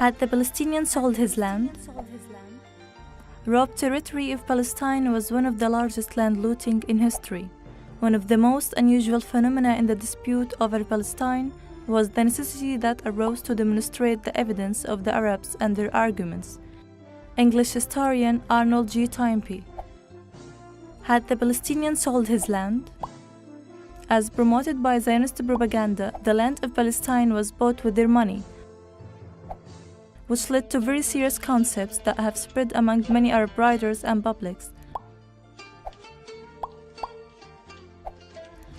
Had the Palestinian sold his land? Robbed territory of Palestine was one of the largest land looting in history. One of the most unusual phenomena in the dispute over Palestine was the necessity that arose to demonstrate the evidence of the Arabs and their arguments. English historian Arnold G. Toynbee. Had the Palestinian sold his land? As promoted by Zionist propaganda, the land of Palestine was bought with their money, which led to very serious concepts that have spread among many Arab writers and publics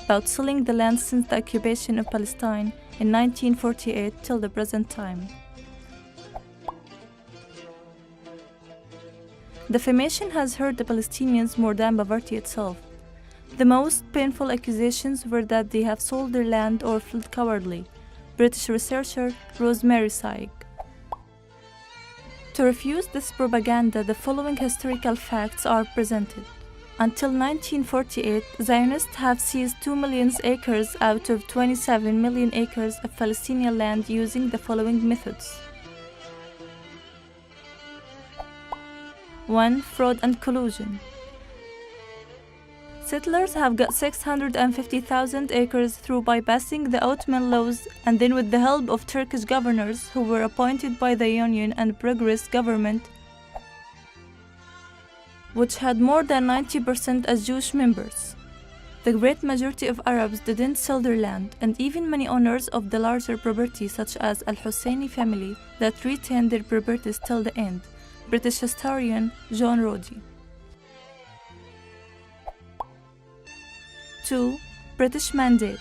about selling the land since the occupation of Palestine in 1948 till the present time. Defamation has hurt the Palestinians more than poverty itself. The most painful accusations were that they have sold their land or fled cowardly. British researcher Rosemary Saig. To refute this propaganda, the following historical facts are presented. Until 1948, Zionists have seized 2 million acres out of 27 million acres of Palestinian land using the following methods. 1. Fraud and collusion. Settlers have got 650,000 acres through bypassing the Ottoman laws and then with the help of Turkish governors who were appointed by the Union and Progress government, which had more than 90% as Jewish members. The great majority of Arabs didn't sell their land, and even many owners of the larger property such as Al-Husseini family that retained their properties till the end. British historian John Roddy. 2. British mandate.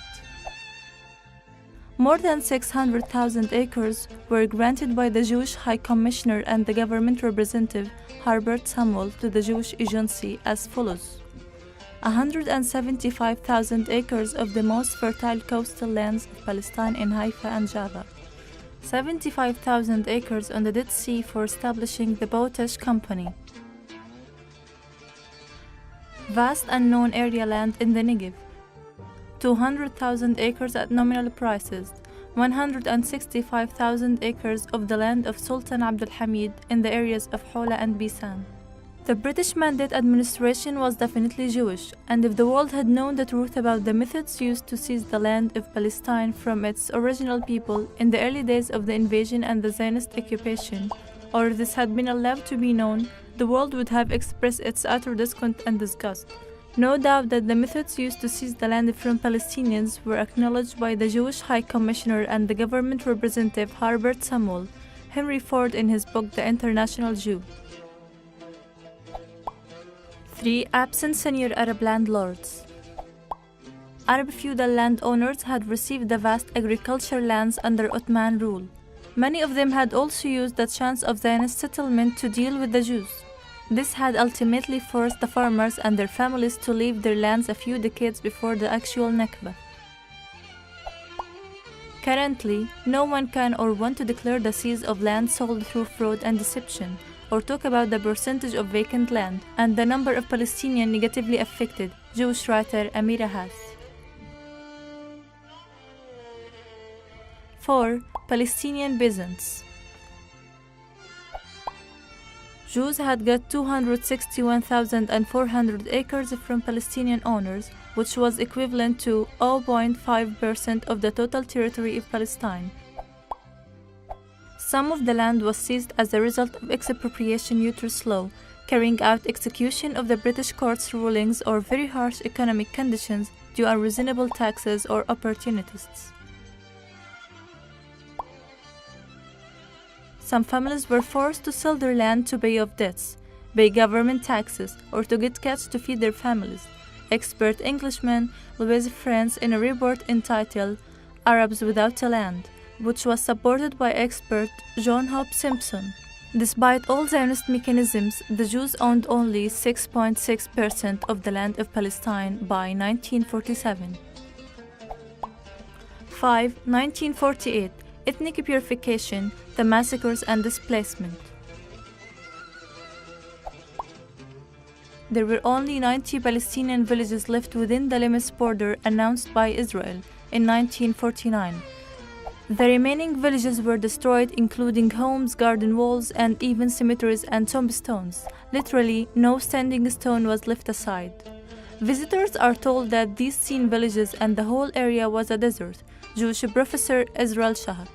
More than 600,000 acres were granted by the Jewish High Commissioner and the government representative Herbert Samuel to the Jewish Agency as follows: 175,000 acres of the most fertile coastal lands of Palestine in Haifa and Jaffa, 75,000 acres on the Dead Sea for establishing the Potash Company, vast unknown area land in the Negev, 200,000 acres at nominal prices, 165,000 acres of the land of Sultan Abdul Hamid in the areas of Hola and Bisan. The British Mandate administration was definitely Jewish, and if the world had known the truth about the methods used to seize the land of Palestine from its original people in the early days of the invasion and the Zionist occupation, or if this had been allowed to be known, the world would have expressed its utter discontent and disgust. No doubt that the methods used to seize the land from Palestinians were acknowledged by the Jewish High Commissioner and the government representative Herbert Samuel, Henry Ford in his book The International Jew. 3. Absent senior Arab landlords. Arab feudal landowners had received the vast agricultural lands under Ottoman rule. Many of them had also used the chance of Zionist settlement to deal with the Jews. This had ultimately forced the farmers and their families to leave their lands a few decades before the actual Nakba. Currently, no one can or want to declare the seize of land sold through fraud and deception, or talk about the percentage of vacant land and the number of Palestinians negatively affected, Jewish writer Amira Haas. 4. Palestinian peasants. Jews had got 261,400 acres from Palestinian owners, which was equivalent to 0.5% of the total territory of Palestine. Some of the land was seized as a result of expropriation use law, carrying out execution of the British court's rulings or very harsh economic conditions due unreasonable taxes or opportunists. Some families were forced to sell their land to pay off debts, pay government taxes, or to get cash to feed their families. Expert Englishman Louis France in a report entitled Arabs Without a Land, which was supported by expert John Hope Simpson. Despite all Zionist mechanisms, the Jews owned only 6.6% of the land of Palestine by 1947. 5. 1948. Ethnic purification, the massacres and displacement. There were only 90 Palestinian villages left within the limits border announced by Israel in 1949. The remaining villages were destroyed, including homes, garden walls, and even cemeteries and tombstones. Literally, no standing stone was left aside. Visitors are told that these scene villages and the whole area was a desert. Jewish professor Israel Shahak.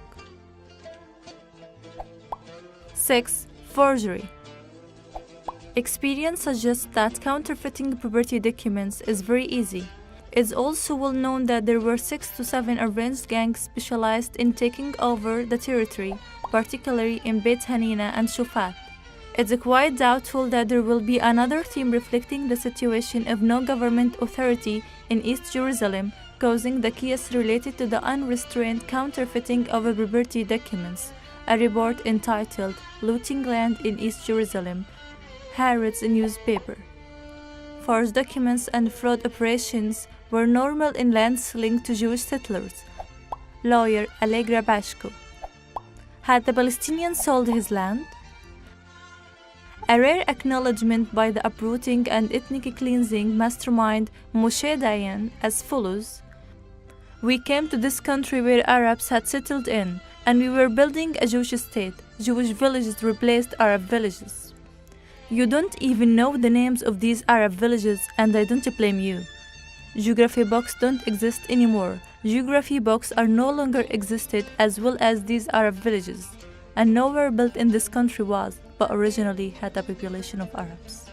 6. Forgery. Experience suggests that counterfeiting property documents is very easy. It's also well known that there were 6 to 7 arranged gangs specialized in taking over the territory, particularly in Beit Hanina and Shufat. It's quite doubtful that there will be another team reflecting the situation of no government authority in East Jerusalem, causing the chaos related to the unrestrained counterfeiting of property documents. A report entitled "Looting Land in East Jerusalem," Haaretz newspaper. Forged documents and fraud operations were normal in lands linked to Jewish settlers. Lawyer Allegra Bashko. Had the Palestinian sold his land? A rare acknowledgement by the uprooting and ethnic cleansing mastermind Moshe Dayan as follows: "We came to this country where Arabs had settled in, and we were building a Jewish state. Jewish villages replaced Arab villages. You don't even know the names of these Arab villages, and I don't blame you. Geography books don't exist anymore. Geography books are no longer existed, as well as these Arab villages. And nowhere built in this country was, but originally had a population of Arabs."